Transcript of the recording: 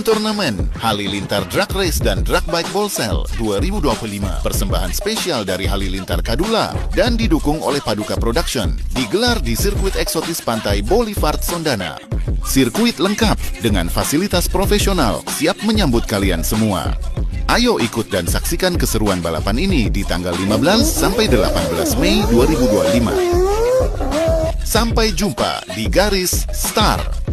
Turnamen Halilintar Drag Race dan Drag Bike Bolsel 2025, persembahan spesial dari Halilintar Kadula dan didukung oleh Paduka Production, digelar di sirkuit eksotis pantai Boulevard Sondana. Sirkuit lengkap dengan fasilitas profesional siap menyambut kalian semua. Ayo ikut dan saksikan keseruan balapan ini di tanggal 15 sampai 18 Mei 2025. Sampai jumpa di garis start.